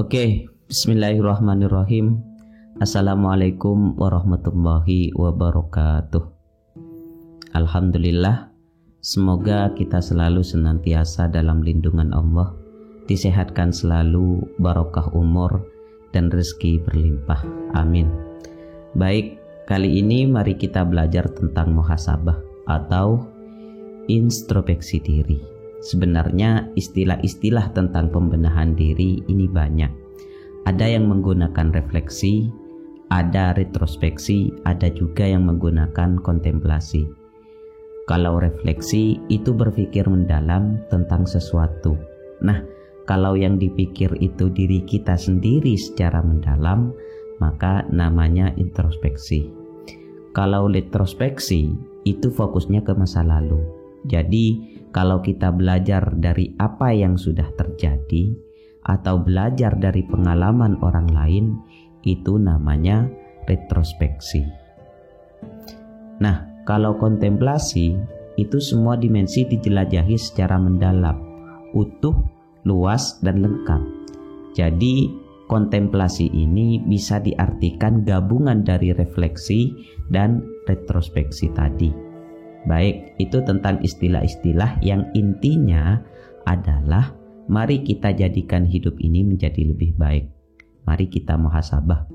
Oke, bismillahirrahmanirrahim. Assalamualaikum warahmatullahi wabarakatuh. Alhamdulillah, semoga kita selalu senantiasa dalam lindungan Allah, disehatkan selalu, barokah umur dan rezeki berlimpah. Amin. Baik, kali ini mari kita belajar tentang muhasabah atau introspeksi diri. Sebenarnya istilah-istilah tentang pembenahan diri ini banyak. Ada yang menggunakan refleksi, ada retrospeksi, ada juga yang menggunakan kontemplasi. Kalau refleksi itu berpikir mendalam tentang sesuatu. Nah, kalau yang dipikir itu diri kita sendiri secara mendalam, maka namanya introspeksi. Kalau retrospeksi itu fokusnya ke masa lalu. Jadi kalau kita belajar dari apa yang sudah terjadi atau belajar dari pengalaman orang lain, itu namanya retrospeksi. Nah, kalau kontemplasi itu semua dimensi dijelajahi secara mendalam, utuh, luas, dan lengkap. Jadi kontemplasi ini bisa diartikan gabungan dari refleksi dan retrospeksi tadi. Baik, itu tentang istilah-istilah yang intinya adalah mari kita jadikan hidup ini menjadi lebih baik. Mari kita muhasabah.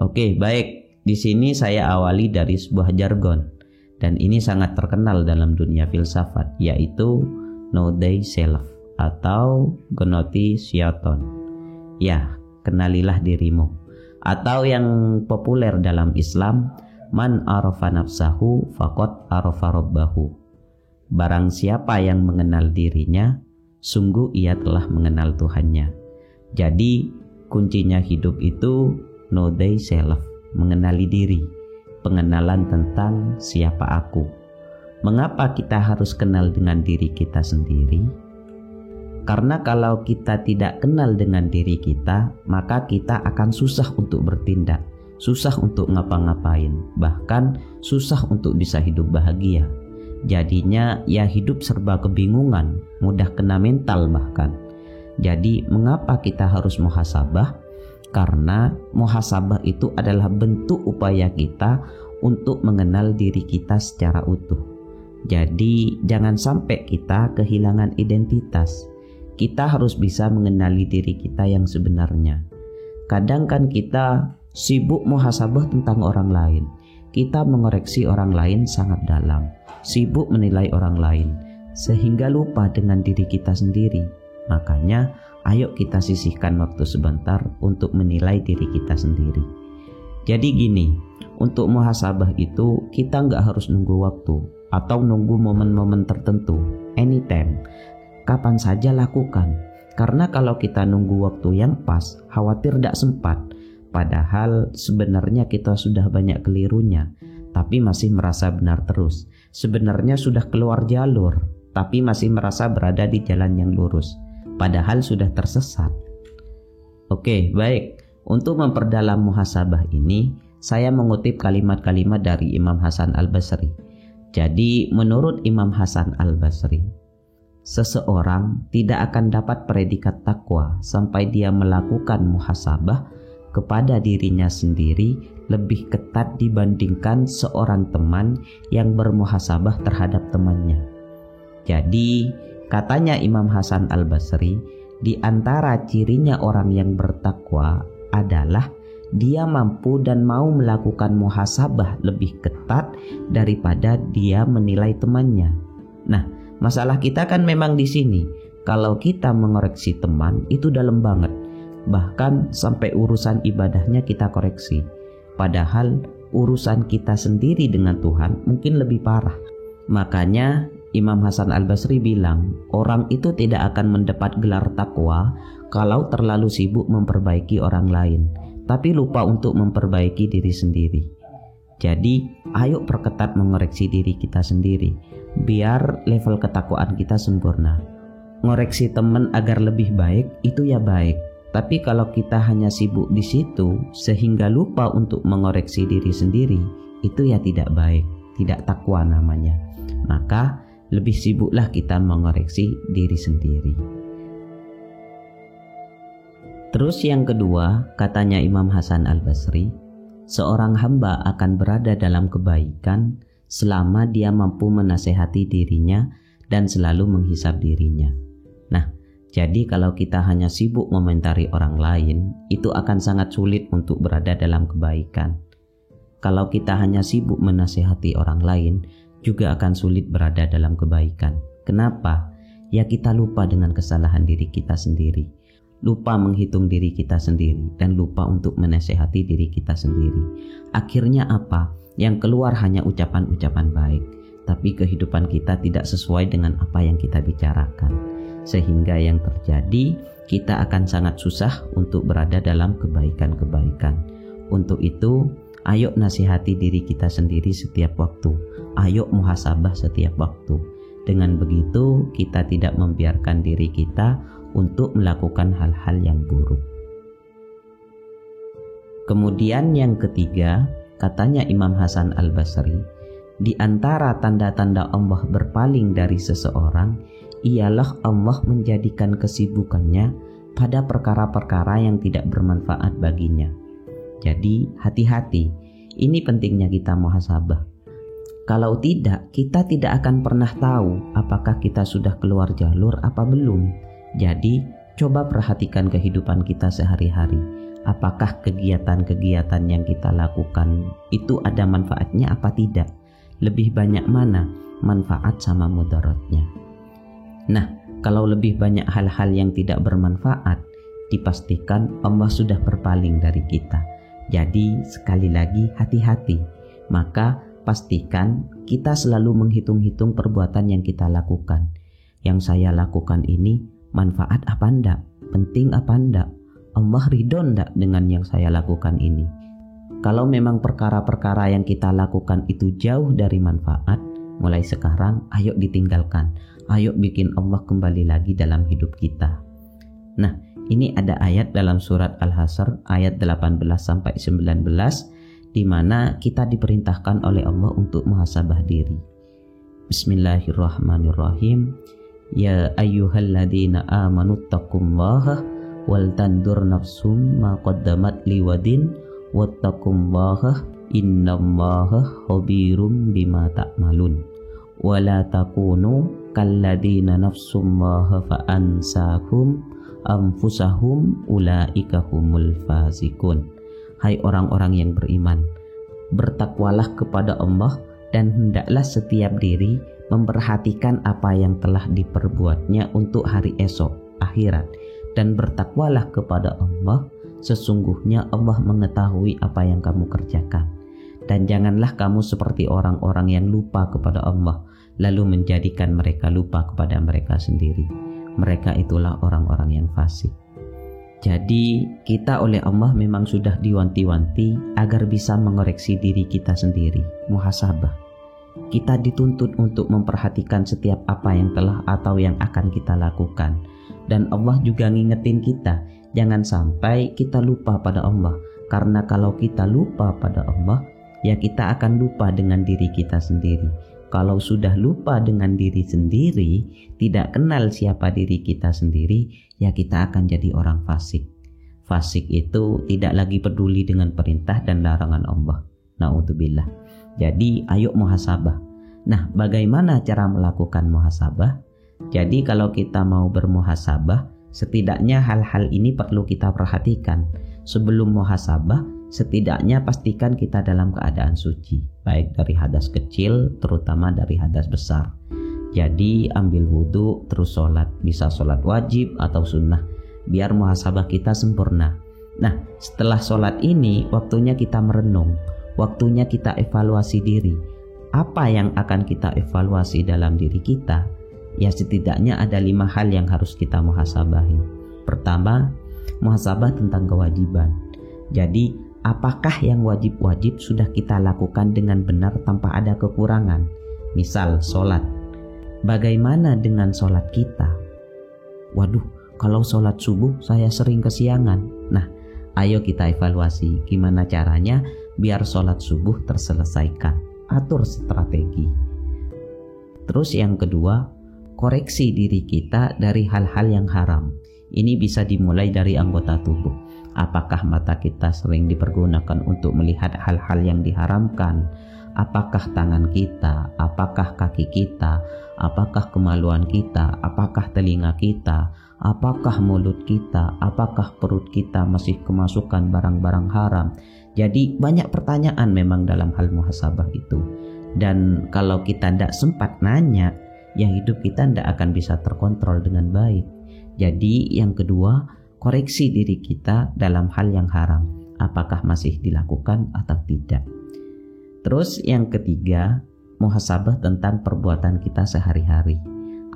Oke, baik. Di sini saya awali dari sebuah jargon dan ini sangat terkenal dalam dunia filsafat, yaitu know thyself atau gnoti syaton. Ya, kenalilah dirimu. Atau yang populer dalam Islam, man arafa nafsahu faqad arafa rabbahu. Barang siapa yang mengenal dirinya, sungguh ia telah mengenal Tuhannya. Jadi kuncinya hidup itu know thyself, mengenali diri, pengenalan tentang siapa aku. Mengapa kita harus kenal dengan diri kita sendiri? Karena kalau kita tidak kenal dengan diri kita, maka kita akan susah untuk bertindak, susah untuk ngapa-ngapain, bahkan susah untuk bisa hidup bahagia. Jadinya ya hidup serba kebingungan, mudah kena mental bahkan. Jadi mengapa kita harus muhasabah? Karena muhasabah itu adalah bentuk upaya kita untuk mengenal diri kita secara utuh. Jadi jangan sampai kita kehilangan identitas. Kita harus bisa mengenali diri kita yang sebenarnya. Kadang kan kita sibuk muhasabah tentang orang lain. Kita mengoreksi orang lain sangat dalam, sibuk menilai orang lain, sehingga lupa dengan diri kita sendiri. Makanya, ayo kita sisihkan waktu sebentar untuk menilai diri kita sendiri. Jadi gini, untuk muhasabah itu kita nggak harus nunggu waktu atau nunggu momen-momen tertentu, anytime, kapan saja lakukan. Karena kalau kita nunggu waktu yang pas, khawatir tidak sempat. Padahal sebenarnya kita sudah banyak kelirunya, tapi masih merasa benar terus. Sebenarnya sudah keluar jalur, tapi masih merasa berada di jalan yang lurus. Padahal sudah tersesat. Oke, baik. Untuk memperdalam muhasabah ini, saya mengutip kalimat-kalimat dari Imam Hasan Al-Basri. Jadi, menurut Imam Hasan Al-Basri, seseorang tidak akan dapat predikat takwa sampai dia melakukan muhasabah kepada dirinya sendiri lebih ketat dibandingkan seorang teman yang bermuhasabah terhadap temannya. Jadi, katanya Imam Hasan Al-Basri, di antara cirinya orang yang bertakwa adalah dia mampu dan mau melakukan muhasabah lebih ketat daripada dia menilai temannya. Nah, masalah kita kan memang di sini. Kalau kita mengoreksi teman itu dalam banget. Bahkan sampai urusan ibadahnya kita koreksi. Padahal urusan kita sendiri dengan Tuhan mungkin lebih parah. Makanya Imam Hasan Al-Basri bilang, orang itu tidak akan mendapat gelar takwa kalau terlalu sibuk memperbaiki orang lain, tapi lupa untuk memperbaiki diri sendiri. Jadi ayo perketat mengoreksi diri kita sendiri, biar level ketakwaan kita sempurna. Ngoreksi teman agar lebih baik itu ya baik. Tapi kalau kita hanya sibuk di situ sehingga lupa untuk mengoreksi diri sendiri, itu ya tidak baik, tidak takwa namanya. Maka lebih sibuklah kita mengoreksi diri sendiri. Terus yang kedua, katanya Imam Hasan Al-Basri, seorang hamba akan berada dalam kebaikan selama dia mampu menasehati dirinya dan selalu menghisab dirinya. Nah, jadi kalau kita hanya sibuk komentari orang lain, itu akan sangat sulit untuk berada dalam kebaikan. Kalau kita hanya sibuk menasehati orang lain, juga akan sulit berada dalam kebaikan. Kenapa? Ya kita lupa dengan kesalahan diri kita sendiri, lupa menghitung diri kita sendiri, dan lupa untuk menasehati diri kita sendiri. Akhirnya apa? Yang keluar hanya ucapan-ucapan baik, tapi kehidupan kita tidak sesuai dengan apa yang kita bicarakan. Sehingga yang terjadi, kita akan sangat susah untuk berada dalam kebaikan-kebaikan. Untuk itu, ayo nasihati diri kita sendiri setiap waktu. Ayo muhasabah setiap waktu. Dengan begitu, kita tidak membiarkan diri kita untuk melakukan hal-hal yang buruk. Kemudian yang ketiga, katanya Imam Hasan Al-Basri, di antara tanda-tanda Allah berpaling dari seseorang ialah Allah menjadikan kesibukannya pada perkara-perkara yang tidak bermanfaat baginya. Jadi hati-hati, ini pentingnya kita muhasabah. Kalau tidak, kita tidak akan pernah tahu apakah kita sudah keluar jalur apa belum. Jadi coba perhatikan kehidupan kita sehari-hari. Apakah kegiatan-kegiatan yang kita lakukan itu ada manfaatnya apa tidak? Lebih banyak mana manfaat sama mudaratnya? Nah, kalau lebih banyak hal-hal yang tidak bermanfaat, dipastikan Allah sudah berpaling dari kita. Jadi sekali lagi hati-hati. Maka pastikan kita selalu menghitung-hitung perbuatan yang kita lakukan. Yang saya lakukan ini manfaat apa enggak? Penting apa enggak? Allah ridho enggak dengan yang saya lakukan ini? Kalau memang perkara-perkara yang kita lakukan itu jauh dari manfaat, mulai sekarang ayo ditinggalkan. Ayo bikin Allah kembali lagi dalam hidup kita. Nah, ini ada ayat dalam surat Al-Hasr ayat 18-19 di mana kita diperintahkan oleh Allah untuk muhasabah diri. Bismillahirrahmanirrahim. Ya ayyuhalladzina amanu taqullaha wal tandur nafsum ma qaddamat liwadin wattaqullaha innallaha khabirum bima ta'malun. Wala takunu kalladzina nafsullaha fa ansahum anfusahum ulaika humul fasikun. Hai orang-orang yang beriman, bertakwalah kepada Allah dan hendaklah setiap diri memperhatikan apa yang telah diperbuatnya untuk hari esok, akhirat. Dan bertakwalah kepada Allah, sesungguhnya Allah mengetahui apa yang kamu kerjakan. Dan janganlah kamu seperti orang-orang yang lupa kepada Allah, lalu menjadikan mereka lupa kepada mereka sendiri. Mereka itulah orang-orang yang fasik. Jadi kita oleh Allah memang sudah diwanti-wanti agar bisa mengoreksi diri kita sendiri, muhasabah. Kita dituntut untuk memperhatikan setiap apa yang telah atau yang akan kita lakukan. Dan Allah juga ngingetin kita, jangan sampai kita lupa pada Allah. Karena kalau kita lupa pada Allah, ya kita akan lupa dengan diri kita sendiri. Kalau sudah lupa dengan diri sendiri, tidak kenal siapa diri kita sendiri, ya kita akan jadi orang fasik. Fasik itu tidak lagi peduli dengan perintah dan larangan Allah. Na'udzubillah. Jadi ayo muhasabah. Nah, bagaimana cara melakukan muhasabah? Jadi kalau kita mau bermuhasabah, setidaknya hal-hal ini perlu kita perhatikan. Sebelum muhasabah, setidaknya pastikan kita dalam keadaan suci, baik dari hadas kecil, terutama dari hadas besar. Jadi ambil wudhu, terus sholat, bisa sholat wajib atau sunnah, biar muhasabah kita sempurna. Nah, setelah sholat ini, waktunya kita merenung, waktunya kita evaluasi diri. Apa yang akan kita evaluasi dalam diri kita? Ya setidaknya ada 5 hal yang harus kita muhasabahi. Pertama, muhasabah tentang kewajiban. Jadi apakah yang wajib-wajib sudah kita lakukan dengan benar tanpa ada kekurangan? Misal sholat. Bagaimana dengan sholat kita? Waduh, kalau sholat subuh saya sering kesiangan. Nah, ayo kita evaluasi gimana caranya biar sholat subuh terselesaikan. Atur strategi. Terus yang kedua, koreksi diri kita dari hal-hal yang haram. Ini bisa dimulai dari anggota tubuh. Apakah mata kita sering dipergunakan untuk melihat hal-hal yang diharamkan? Apakah tangan kita? Apakah kaki kita? Apakah kemaluan kita? Apakah telinga kita? Apakah mulut kita? Apakah perut kita masih kemasukan barang-barang haram? Jadi banyak pertanyaan memang dalam hal muhasabah itu. Dan kalau kita tidak sempat nanya, ya hidup kita tidak akan bisa terkontrol dengan baik. Jadi yang kedua, koreksi diri kita dalam hal yang haram. Apakah masih dilakukan atau tidak? Terus yang ketiga, muhasabah tentang perbuatan kita sehari-hari.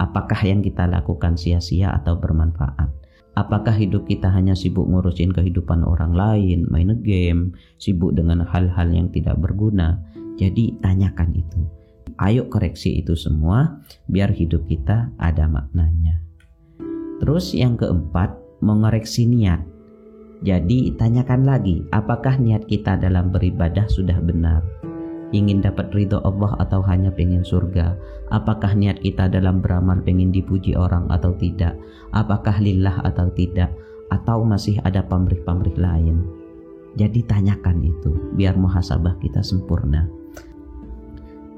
Apakah yang kita lakukan sia-sia atau bermanfaat? Apakah hidup kita hanya sibuk ngurusin kehidupan orang lain, main game, sibuk dengan hal-hal yang tidak berguna? Jadi tanyakan itu. Ayo koreksi itu semua biar hidup kita ada maknanya. Terus yang keempat, mengoreksi niat. Jadi tanyakan lagi, apakah niat kita dalam beribadah sudah benar? Ingin dapat ridho Allah atau hanya pengen surga? Apakah niat kita dalam beramal pengen dipuji orang atau tidak? Apakah lillah atau tidak? Atau masih ada pamrih-pamrih lain? Jadi tanyakan itu biar muhasabah kita sempurna.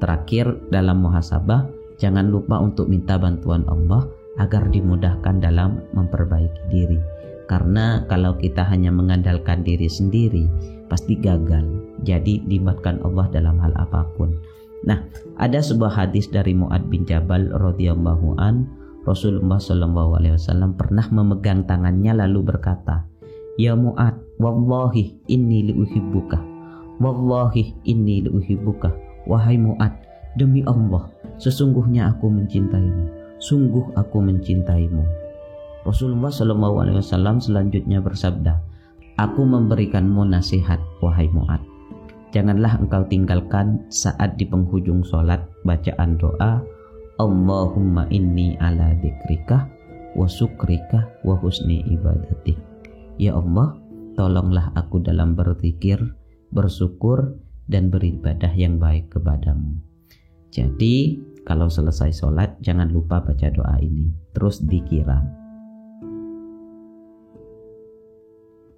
Terakhir dalam muhasabah, jangan lupa untuk minta bantuan Allah agar dimudahkan dalam memperbaiki diri. Karena kalau kita hanya mengandalkan diri sendiri, pasti gagal. Jadi libatkan Allah dalam hal apapun. Nah, ada sebuah hadis dari Mu'ad bin Jabal radhiyallahu an, Rasulullah SAW pernah memegang tangannya lalu berkata, "Ya Mu'ad, wallahi inni liuhibbuka. Wallahi inni liuhibbuka. Wahai Mu'ad, demi Allah, sesungguhnya aku mencintaimu. Sungguh aku mencintaimu." Rasulullah SAW selanjutnya bersabda, "Aku memberikanmu nasihat, wahai Mu'ad. Janganlah engkau tinggalkan saat di penghujung sholat bacaan doa, Allahumma inni ala dzikrika wa syukrika wa husni ibadatik. Ya Allah, tolonglah aku dalam berzikir, bersyukur, dan beribadah yang baik kepadamu." Jadi kalau selesai sholat jangan lupa baca doa ini, terus dikira.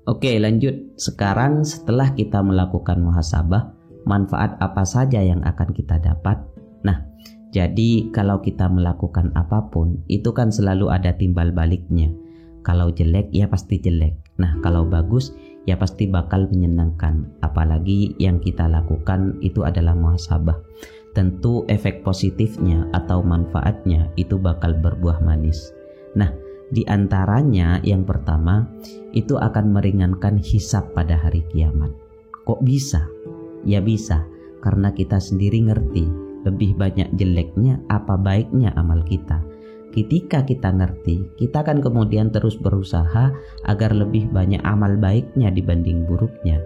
Oke, lanjut. Sekarang setelah kita melakukan muhasabah, manfaat apa saja yang akan kita dapat? Nah, jadi kalau kita melakukan apapun, itu kan selalu ada timbal baliknya. Kalau jelek, ya pasti jelek. Nah, kalau bagus, ya pasti bakal menyenangkan. Apalagi yang kita lakukan itu adalah muhasabah. Tentu efek positifnya atau manfaatnya itu bakal berbuah manis. Nah, di antaranya yang pertama, itu akan meringankan hisab pada hari kiamat. Kok bisa? Ya bisa, karena kita sendiri ngerti lebih banyak jeleknya apa baiknya amal kita. Ketika kita ngerti, kita akan kemudian terus berusaha agar lebih banyak amal baiknya dibanding buruknya.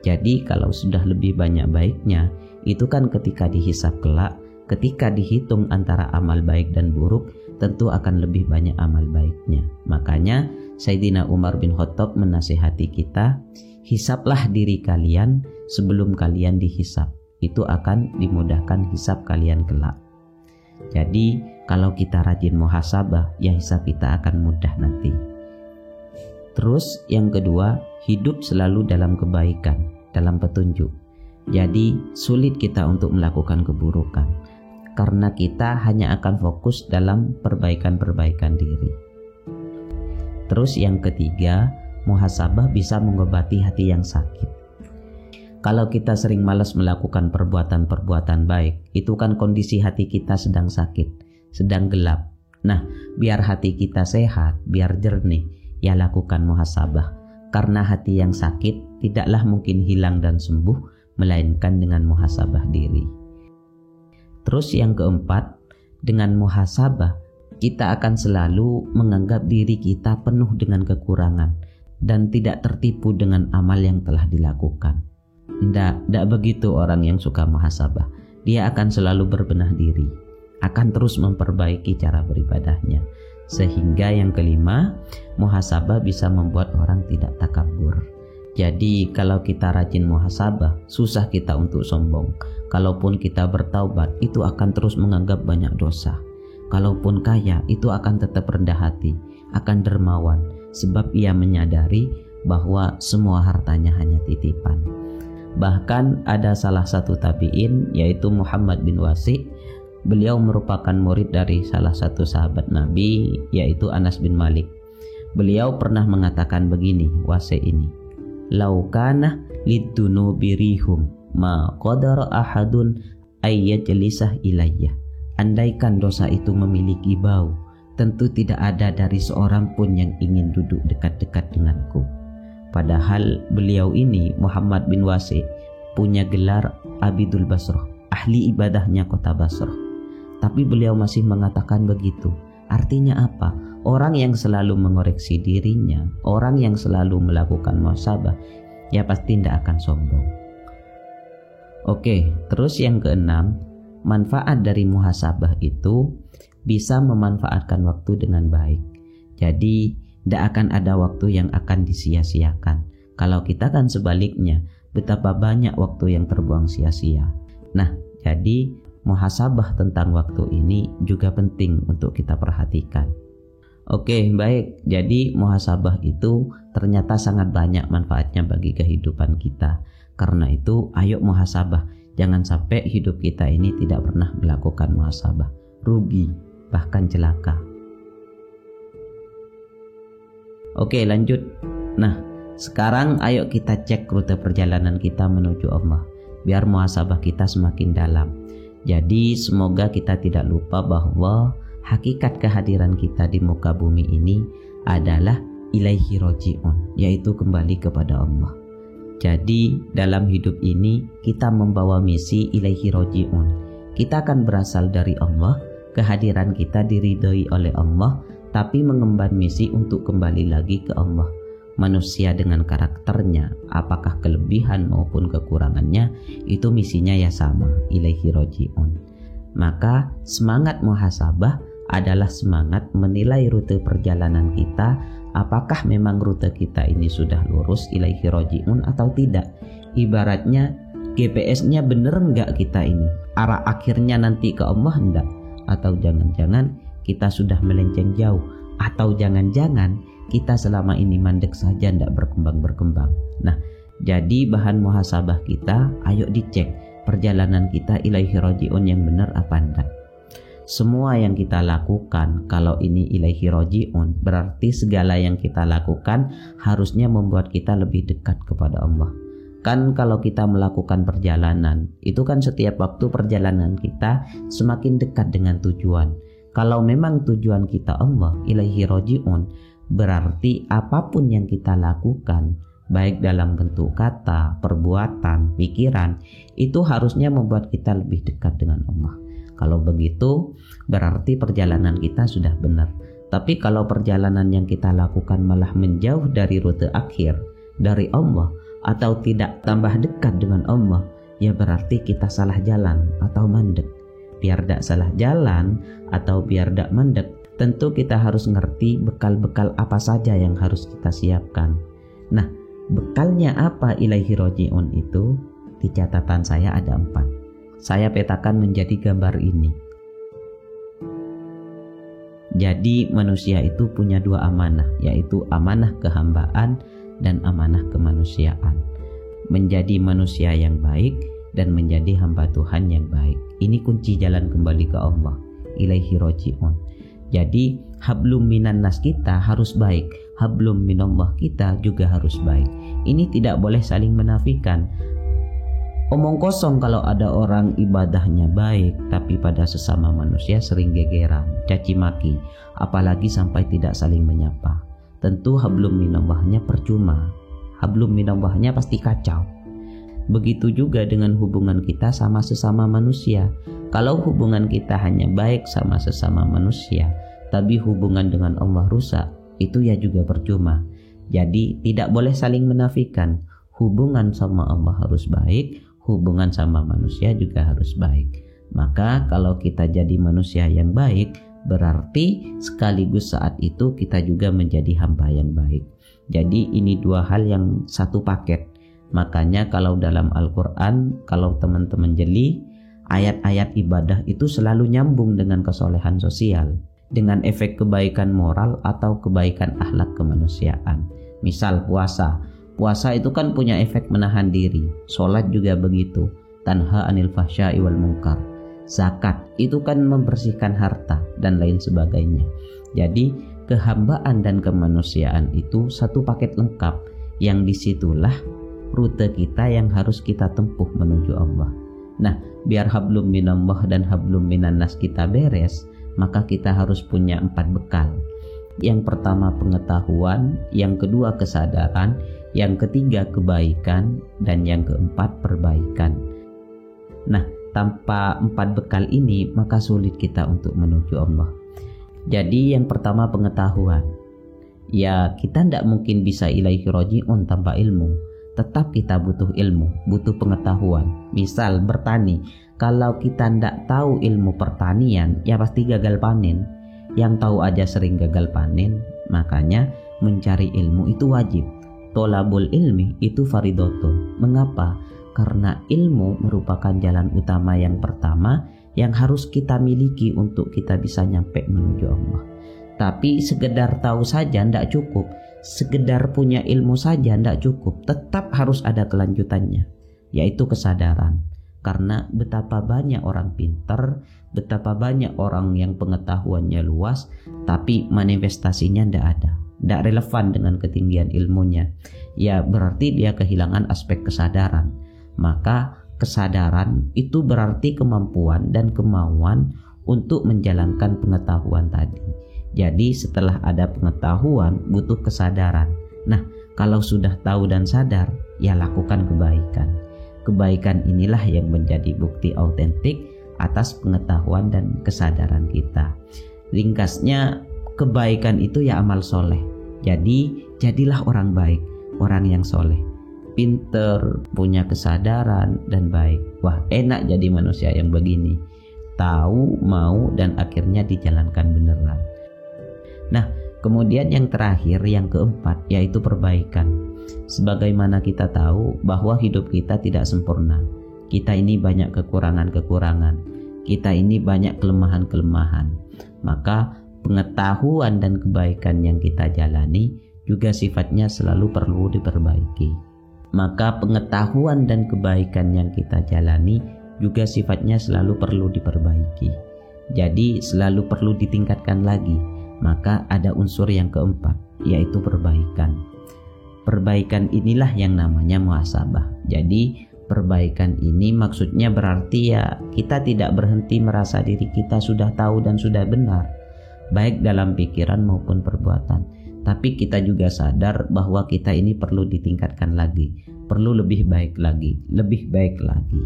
Jadi kalau sudah lebih banyak baiknya, itu kan ketika dihisab kelak, ketika dihitung antara amal baik dan buruk, tentu akan lebih banyak amal baiknya. Makanya Sayyidina Umar bin Khattab menasihati kita, hisablah diri kalian sebelum kalian dihisab. Itu akan dimudahkan hisab kalian kelak. Jadi kalau kita rajin muhasabah, ya hisab kita akan mudah nanti. Terus yang kedua, hidup selalu dalam kebaikan, dalam petunjuk. Jadi sulit kita untuk melakukan keburukan, karena kita hanya akan fokus dalam perbaikan-perbaikan diri. Terus yang ketiga, muhasabah bisa mengobati hati yang sakit. Kalau kita sering malas melakukan perbuatan-perbuatan baik, itu kan kondisi hati kita sedang sakit, sedang gelap. Nah, biar hati kita sehat, biar jernih, ya lakukan muhasabah. Karena hati yang sakit tidaklah mungkin hilang dan sembuh, melainkan dengan muhasabah diri. Terus yang keempat, dengan muhasabah kita akan selalu menganggap diri kita penuh dengan kekurangan dan tidak tertipu dengan amal yang telah dilakukan. Tidak begitu orang yang suka muhasabah. Dia akan selalu berbenah diri, akan terus memperbaiki cara beribadahnya. Sehingga yang kelima, muhasabah bisa membuat orang tidak takabur. Jadi kalau kita rajin muhasabah, susah kita untuk sombong. Kalaupun kita bertaubat, itu akan terus menganggap banyak dosa. Kalaupun kaya, itu akan tetap rendah hati, akan dermawan. sebab ia menyadari bahwa semua hartanya hanya titipan. Bahkan ada salah satu tabi'in yaitu Muhammad bin Wasi. Beliau merupakan murid dari salah satu sahabat Nabi yaitu Anas bin Malik. Beliau pernah mengatakan begini, Wasi ini, "Laukana lidunubi rihum ma qadara ahadun ayyajlisah ilayya." Andaikan dosa itu memiliki bau, tentu tidak ada dari seorang pun yang ingin duduk dekat-dekat denganku. Padahal beliau ini, Muhammad bin Wasi, punya gelar Abidul Basrah, ahli ibadahnya kota Basrah. Tapi beliau masih mengatakan begitu. Artinya apa? Orang yang selalu mengoreksi dirinya, orang yang selalu melakukan muhasabah, ya pasti tidak akan sombong. Oke, terus yang keenam, manfaat dari muhasabah itu bisa memanfaatkan waktu dengan baik. Jadi tidak akan ada waktu yang akan disia-siakan. Kalau kita kan sebaliknya, betapa banyak waktu yang terbuang sia-sia. Nah, jadi muhasabah tentang waktu ini juga penting untuk kita perhatikan. Oke, baik. Jadi muhasabah itu ternyata sangat banyak manfaatnya bagi kehidupan kita. Karena itu, ayo muhasabah. Jangan sampai hidup kita ini tidak pernah melakukan muhasabah. Rugi, bahkan celaka. Oke, lanjut. Nah, sekarang ayo kita cek rute perjalanan kita menuju Allah, biar muhasabah kita semakin dalam. Jadi semoga kita tidak lupa bahwa hakikat kehadiran kita di muka bumi ini adalah ilaihi roji'un, yaitu kembali kepada Allah. Jadi dalam hidup ini kita membawa misi ilaihi roji'un. Kita akan berasal dari Allah, kehadiran kita diridhoi oleh Allah, tapi mengemban misi untuk kembali lagi ke Allah. Manusia dengan karakternya, apakah kelebihan maupun kekurangannya, itu misinya ya sama, ilaihi roji'un. Maka semangat muhasabah adalah semangat menilai rute perjalanan kita, apakah memang rute kita ini sudah lurus ilaihi roji'un atau tidak. Ibaratnya GPS-nya bener enggak kita ini, arah akhirnya nanti ke Allah enggak, atau jangan-jangan kita sudah melenceng jauh, atau jangan-jangan kita selama ini mandek saja tidak berkembang. Nah, jadi bahan muhasabah kita, ayo dicek perjalanan kita ilaihi roji'un yang benar apa enggak. Semua yang kita lakukan, kalau ini ilaihi roji'un, berarti segala yang kita lakukan harusnya membuat kita lebih dekat kepada Allah. Kan kalau kita melakukan perjalanan, itu kan setiap waktu perjalanan kita semakin dekat dengan tujuan. Kalau memang tujuan kita Allah, ilaihi roji'un, berarti apapun yang kita lakukan, baik dalam bentuk kata, perbuatan, pikiran, itu harusnya membuat kita lebih dekat dengan Allah. Kalau begitu, berarti perjalanan kita sudah benar. Tapi kalau perjalanan yang kita lakukan malah menjauh dari rute akhir, dari Allah, atau tidak tambah dekat dengan Allah, ya berarti kita salah jalan atau mandek. Biar tidak salah jalan atau biar tidak mandek, tentu kita harus ngerti bekal-bekal apa saja yang harus kita siapkan. Nah, bekalnya apa ilaihi roji'un itu? Di catatan saya ada 4. Saya petakan menjadi gambar ini. Jadi manusia itu punya 2 amanah, yaitu amanah kehambaan dan amanah kemanusiaan. Menjadi manusia yang baik dan menjadi hamba Tuhan yang baik. Ini kunci jalan kembali ke Allah, ilaihi roji'un. Jadi hablum minan nas kita harus baik, hablum minallah kita juga harus baik. Ini tidak boleh saling menafikan. Omong kosong kalau ada orang ibadahnya baik, tapi pada sesama manusia sering gegeran, caci maki, apalagi sampai tidak saling menyapa. Tentu hablum minallahnya percuma, hablum minallahnya pasti kacau. Begitu juga dengan hubungan kita sama sesama manusia. Kalau hubungan kita hanya baik sama sesama manusia, tapi hubungan dengan Allah rusak, itu ya juga percuma. Jadi tidak boleh saling menafikan. Hubungan sama Allah harus baik, hubungan sama manusia juga harus baik. Maka kalau kita jadi manusia yang baik, berarti sekaligus saat itu kita juga menjadi hamba yang baik. Jadi ini 2 hal yang satu paket. Makanya kalau dalam Al-Quran, kalau teman-teman jeli, ayat-ayat ibadah itu selalu nyambung dengan kesolehan sosial. dengan efek kebaikan moral atau kebaikan akhlak kemanusiaan. Misal puasa. Puasa itu kan punya efek menahan diri. Sholat juga begitu, tanha anil fahsya'i wal munkar. Zakat itu kan membersihkan harta dan lain sebagainya. Jadi kehambaan dan kemanusiaan itu satu paket lengkap, yang disitulah rute kita yang harus kita tempuh menuju Allah. Nah, biar hablum minallah dan hablum minannas kita beres, maka kita harus punya 4 bekal. Yang pertama pengetahuan, yang kedua kesadaran, yang ketiga kebaikan, dan yang keempat perbaikan. Nah, tanpa 4 bekal ini maka sulit kita untuk menuju Allah. Jadi yang pertama pengetahuan. Ya, kita tidak mungkin bisa ilaihi roji'un tanpa ilmu. Tetap kita butuh ilmu, butuh pengetahuan. Misal bertani, kalau kita tidak tahu ilmu pertanian, ya pasti gagal panen. Yang tahu aja sering gagal panen, makanya mencari ilmu itu wajib. Tolabul ilmi itu faridotun. Mengapa? Karena ilmu merupakan jalan utama yang pertama yang harus kita miliki untuk kita bisa nyampe menuju Allah. Tapi sekedar tahu saja tidak cukup, sekedar punya ilmu saja tidak cukup, tetap harus ada kelanjutannya, yaitu kesadaran. Karena betapa banyak orang pintar, betapa banyak orang yang pengetahuannya luas, tapi manifestasinya tidak ada, tidak relevan dengan ketinggian ilmunya. Ya berarti dia kehilangan aspek kesadaran. Maka kesadaran itu berarti kemampuan dan kemauan untuk menjalankan pengetahuan tadi. Jadi setelah ada pengetahuan butuh kesadaran. Nah, kalau sudah tahu dan sadar, ya lakukan kebaikan. Kebaikan inilah yang menjadi bukti autentik atas pengetahuan dan kesadaran kita. Ringkasnya, kebaikan itu ya amal soleh. Jadi jadilah orang baik, orang yang soleh, pinter, punya kesadaran dan baik. Wah, enak jadi manusia yang begini. Tahu, mau, dan akhirnya dijalankan beneran. Nah, kemudian yang terakhir, yang keempat, yaitu perbaikan. Sebagaimana kita tahu bahwa hidup kita tidak sempurna. Kita ini banyak kekurangan-kekurangan. Kita ini banyak kelemahan-kelemahan. Maka pengetahuan dan kebaikan yang kita jalani juga sifatnya selalu perlu diperbaiki. Maka pengetahuan dan kebaikan yang kita jalani juga sifatnya selalu perlu diperbaiki. Jadi selalu perlu ditingkatkan lagi. Maka ada unsur yang keempat, yaitu perbaikan. Perbaikan inilah yang namanya muhasabah. Jadi perbaikan ini maksudnya berarti ya kita tidak berhenti merasa diri kita sudah tahu dan sudah benar, baik dalam pikiran maupun perbuatan. Tapi kita juga sadar bahwa kita ini perlu ditingkatkan lagi, perlu lebih baik lagi, lebih baik lagi.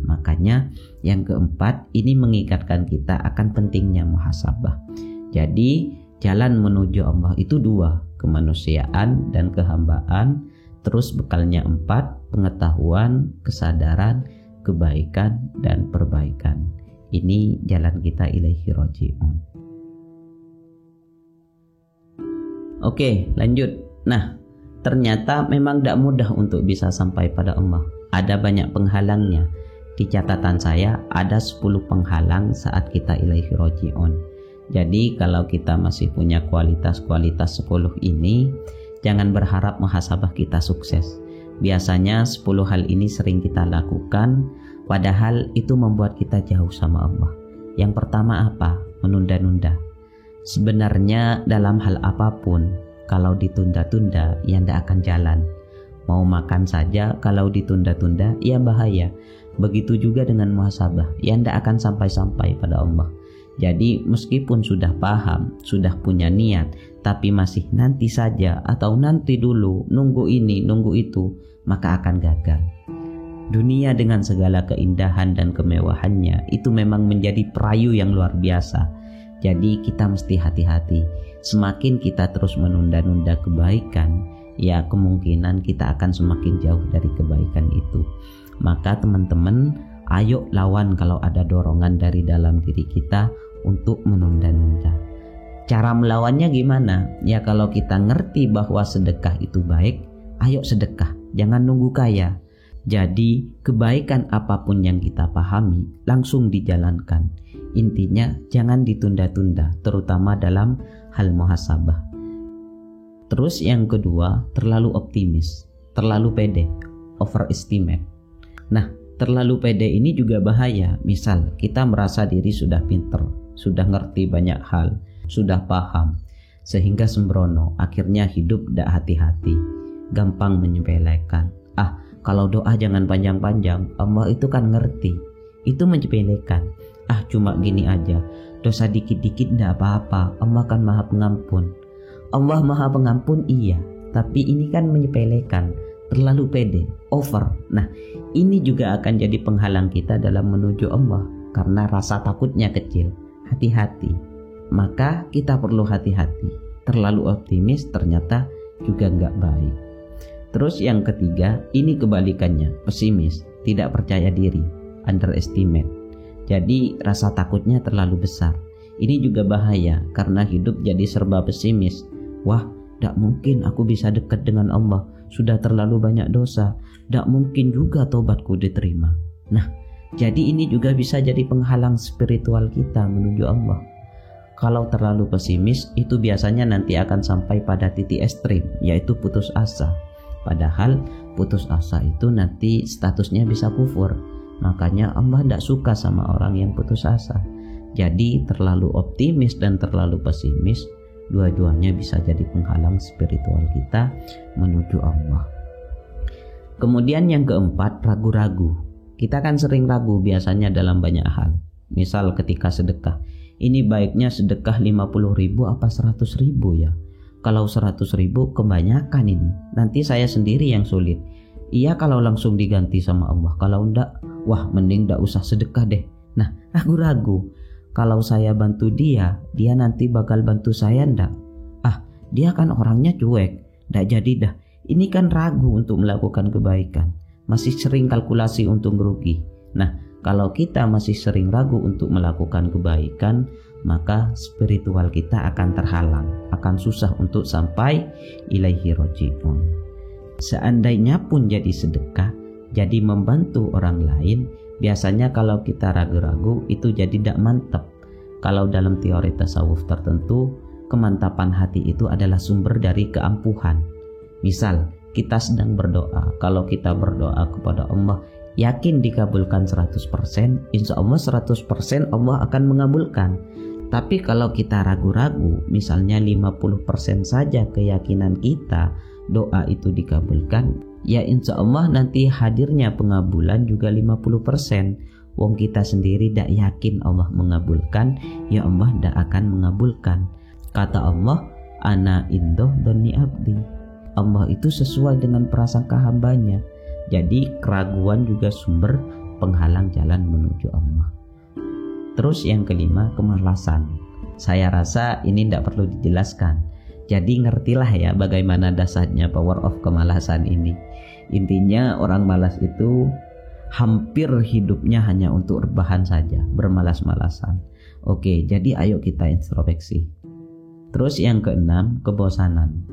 Makanya yang keempat ini mengikatkan kita akan pentingnya muhasabah. Jadi jalan menuju Allah itu 2, kemanusiaan dan kehambaan. Terus bekalnya 4, pengetahuan, kesadaran, kebaikan, dan perbaikan. Ini jalan kita ilaihi roji'un. Oke, lanjut. Nah, ternyata memang tidak mudah untuk bisa sampai pada Allah. Ada banyak penghalangnya. Di catatan saya ada 10 penghalang saat kita ilaihi roji'un. Jadi kalau kita masih punya kualitas-kualitas 10 ini, jangan berharap muhasabah kita sukses. Biasanya 10 hal ini sering kita lakukan, padahal itu membuat kita jauh sama Allah. Yang pertama apa? Menunda-nunda. Sebenarnya dalam hal apapun, kalau ditunda-tunda, ya tidak akan jalan. Mau makan saja, kalau ditunda-tunda, ya bahaya. Begitu juga dengan muhasabah, ya tidak akan sampai-sampai pada Allah. Jadi meskipun sudah paham, sudah punya niat, tapi masih nanti saja atau nanti dulu, nunggu ini, nunggu itu, maka akan gagal. Dunia dengan segala keindahan dan kemewahannya itu memang menjadi perayu yang luar biasa. Jadi kita mesti hati-hati. Semakin kita terus menunda-nunda kebaikan, ya kemungkinan kita akan semakin jauh dari kebaikan itu. Maka teman-teman, ayo lawan kalau ada dorongan dari dalam diri kita untuk menunda-nunda. Cara melawannya gimana? Ya kalau kita ngerti bahwa sedekah itu baik, ayo sedekah, jangan nunggu kaya. Jadi kebaikan apapun yang kita pahami langsung dijalankan. Intinya jangan ditunda-tunda, terutama dalam hal muhasabah. Terus yang kedua, terlalu optimis, terlalu pede, overestimate. Nah, terlalu pede ini juga bahaya. Misal kita merasa diri sudah pinter, sudah ngerti banyak hal, sudah paham, sehingga sembrono, akhirnya hidup tidak hati-hati, gampang menyepelekan. Kalau doa jangan panjang-panjang, Allah itu kan ngerti. Itu menyepelekan. Cuma gini aja, dosa dikit-dikit tidak apa-apa, Allah kan maha pengampun. Allah maha pengampun iya, tapi ini kan menyepelekan, terlalu pede, over. Nah, ini juga akan jadi penghalang kita dalam menuju Allah, karena rasa takutnya kecil. Hati-hati. Maka kita perlu hati-hati. Terlalu optimis ternyata juga nggak baik. Terus yang ketiga, ini kebalikannya, pesimis, tidak percaya diri, underestimate. Jadi rasa takutnya terlalu besar. Ini juga bahaya karena hidup jadi serba pesimis. Wah, tidak mungkin aku bisa dekat dengan Allah, sudah terlalu banyak dosa, tidak mungkin juga tobatku diterima. Nah, jadi ini juga bisa jadi penghalang spiritual kita menuju Allah. Kalau terlalu pesimis, itu biasanya nanti akan sampai pada titik ekstrim, yaitu putus asa. Padahal putus asa itu nanti statusnya bisa kufur. Makanya Allah tidak suka sama orang yang putus asa. Jadi terlalu optimis dan terlalu pesimis, dua-duanya bisa jadi penghalang spiritual kita menuju Allah. Kemudian yang keempat, ragu-ragu. Kita kan sering ragu biasanya dalam banyak hal. Misal ketika sedekah, ini baiknya sedekah 50.000 apa 100.000 ya? Kalau 100.000 kebanyakan ini, nanti saya sendiri yang sulit. Iya kalau langsung diganti sama Allah, kalau enggak, wah mending enggak usah sedekah deh. Nah, ragu-ragu. Kalau saya bantu dia nanti bakal bantu saya enggak? Dia kan orangnya cuek, enggak jadi dah. Ini kan ragu untuk melakukan kebaikan, masih sering kalkulasi untung rugi. Nah, kalau kita masih sering ragu untuk melakukan kebaikan, maka spiritual kita akan terhalang, akan susah untuk sampai ilaihi roji'un. Seandainya pun jadi sedekah, jadi membantu orang lain, biasanya kalau kita ragu-ragu itu jadi tidak mantap. Kalau dalam teori tasawuf tertentu, kemantapan hati itu adalah sumber dari keampuhan. Misal, kita sedang berdoa, kalau kita berdoa kepada Allah, yakin dikabulkan 100%, insya Allah 100% Allah akan mengabulkan. Tapi kalau kita ragu-ragu, misalnya 50% saja keyakinan kita, doa itu dikabulkan, ya insya Allah nanti hadirnya pengabulan juga 50%. Wong kita sendiri tidak yakin Allah mengabulkan, ya Allah tidak akan mengabulkan. Kata Allah, ana indoh dhanni abdi. Allah itu sesuai dengan prasangka hambanya. Jadi keraguan juga sumber penghalang jalan menuju Allah. Terus yang kelima, kemalasan. Saya rasa ini tidak perlu dijelaskan. Jadi ngertilah ya bagaimana dasarnya power of kemalasan ini. Intinya orang malas itu hampir hidupnya hanya untuk rebahan saja, bermalas-malasan. Oke, jadi ayo kita introspeksi. Terus yang keenam, kebosanan.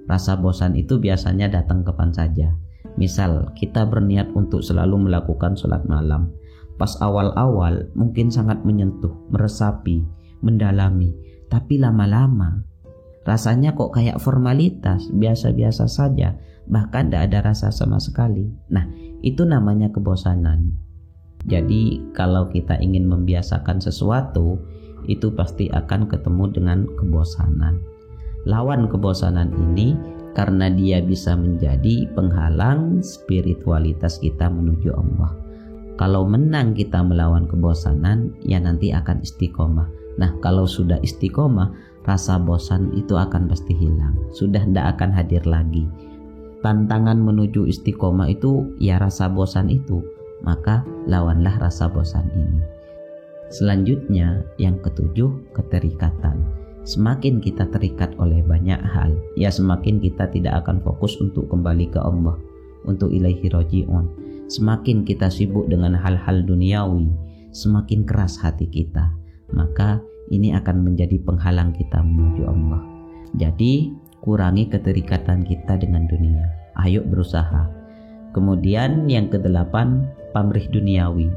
Rasa bosan itu biasanya datang kapan saja. Misal kita berniat untuk selalu melakukan sholat malam. Pas awal-awal mungkin sangat menyentuh, meresapi, mendalami. Tapi lama-lama rasanya kok kayak formalitas, biasa-biasa saja, bahkan tidak ada rasa sama sekali. Nah, itu namanya kebosanan. Jadi kalau kita ingin membiasakan sesuatu, itu pasti akan ketemu dengan kebosanan. Lawan kebosanan ini karena dia bisa menjadi penghalang spiritualitas kita menuju Allah. Kalau menang kita melawan kebosanan, ya nanti akan istiqomah. Nah, kalau sudah istiqomah, rasa bosan itu akan pasti hilang, sudah tidak akan hadir lagi. Tantangan menuju istiqomah itu ya rasa bosan itu, maka lawanlah rasa bosan ini. Selanjutnya yang ketujuh, keterikatan. Semakin kita terikat oleh banyak hal, ya semakin kita tidak akan fokus untuk kembali ke Allah, untuk ilaihi roji'un. Semakin kita sibuk dengan hal-hal duniawi, semakin keras hati kita, maka ini akan menjadi penghalang kita menuju Allah. Jadi kurangi keterikatan kita dengan dunia. Ayo berusaha. Kemudian yang kedelapan, pamrih duniawi.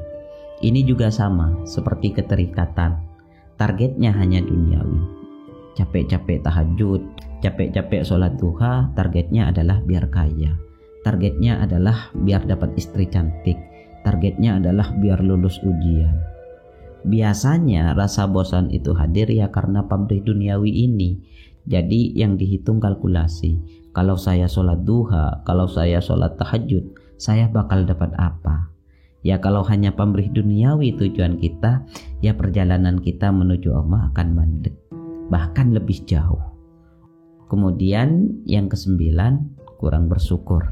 Ini juga sama seperti keterikatan. Targetnya hanya duniawi. Capek-capek tahajud, capek-capek sholat duha, targetnya adalah biar kaya. Targetnya adalah biar dapat istri cantik. Targetnya adalah biar lulus ujian. Biasanya rasa bosan itu hadir ya karena pamrih duniawi ini. Jadi yang dihitung kalkulasi. Kalau saya sholat duha, kalau saya sholat tahajud, saya bakal dapat apa? Ya kalau hanya pamrih duniawi tujuan kita, ya perjalanan kita menuju Allah akan mandek, bahkan lebih jauh. Kemudian yang kesembilan, kurang bersyukur.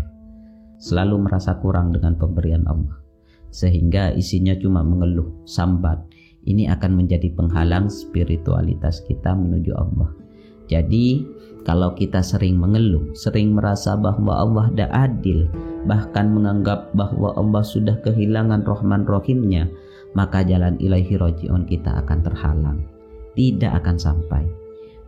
Selalu merasa kurang dengan pemberian Allah, sehingga isinya cuma mengeluh, sambat. Ini akan menjadi penghalang spiritualitas kita menuju Allah. Jadi kalau kita sering mengeluh, sering merasa bahwa Allah tidak adil, bahkan menganggap bahwa Allah sudah kehilangan Rahman Rahimnya, maka jalan ilaihi roji'un kita akan terhalang, tidak akan sampai.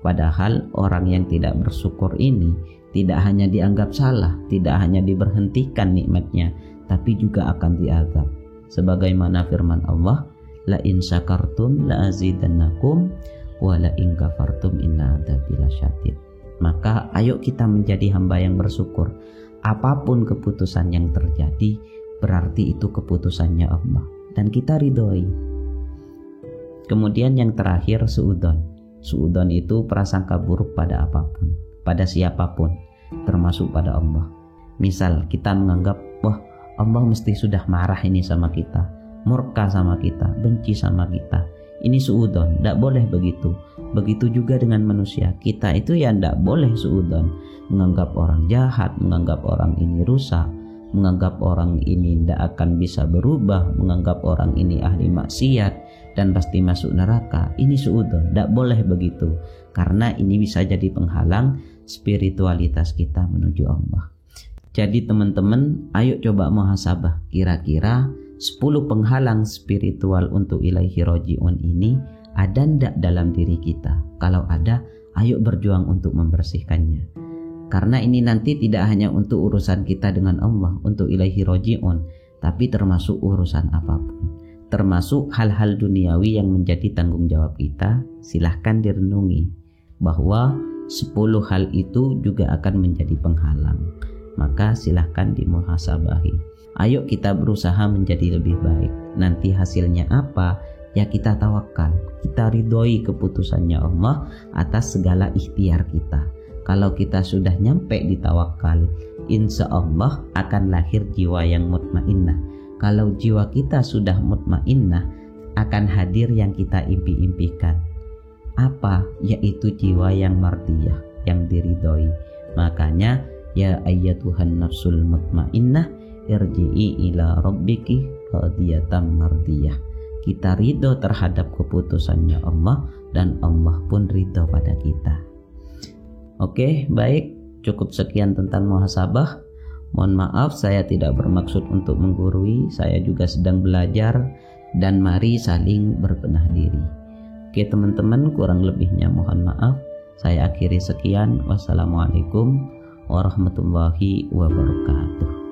Padahal orang yang tidak bersyukur ini tidak hanya dianggap salah, tidak hanya diberhentikan nikmatnya, tapi juga akan diazab. Sebagaimana firman Allah, la in syakartum la azidannakum wa la in kafartum inna adzabi lasyadid. Maka ayo kita menjadi hamba yang bersyukur. Apapun keputusan yang terjadi, berarti itu keputusannya Allah dan kita ridhoi. Kemudian yang terakhir, suudzon. Suudzon itu prasangka buruk pada apapun, pada siapapun, termasuk pada Allah. Misal kita menganggap, wah Allah mesti sudah marah ini sama kita, murka sama kita, benci sama kita. Ini suudzon, tidak boleh begitu. Begitu juga dengan manusia, kita itu ya tidak boleh suudzon, menganggap orang jahat, menganggap orang ini rusak, menganggap orang ini tidak akan bisa berubah, menganggap orang ini ahli maksiat dan pasti masuk neraka. Ini suudzon, tidak boleh begitu, karena ini bisa jadi penghalang spiritualitas kita menuju Allah. Jadi teman-teman, ayo coba muhasabah, kira-kira 10 penghalang spiritual untuk ilaihi roji'un ini ada ndak dalam diri kita? Kalau ada, ayo berjuang untuk membersihkannya. Karena ini nanti tidak hanya untuk urusan kita dengan Allah, untuk ilaihi roji'un, tapi termasuk urusan apapun. Termasuk hal-hal duniawi yang menjadi tanggung jawab kita. Silahkan direnungi bahwa 10 hal itu juga akan menjadi penghalang. Maka silahkan dimuhasabahi. Ayo kita berusaha menjadi lebih baik. Nanti hasilnya apa? Ya kita tawakal, kita ridhoi keputusannya Allah atas segala ikhtiar kita. Kalau kita sudah nyampe di tawakal, insya Allah akan lahir jiwa yang mutmainnah. Kalau jiwa kita sudah mutmainnah, akan hadir yang kita impi-impikan. Apa? Yaitu jiwa yang mardiyah, yang diridhoi. Makanya ya ayyatuhan nafsul mutmainnah irji'i ila rabbiki radiyatan mardiyah. Kita ridho terhadap keputusannya Allah dan Allah pun ridho pada kita. Oke, baik, cukup sekian tentang muhasabah. Mohon maaf saya tidak bermaksud untuk menggurui, saya juga sedang belajar dan mari saling berbenah diri. Oke teman-teman, kurang lebihnya mohon maaf. Saya akhiri sekian. Wassalamualaikum warahmatullahi wabarakatuh.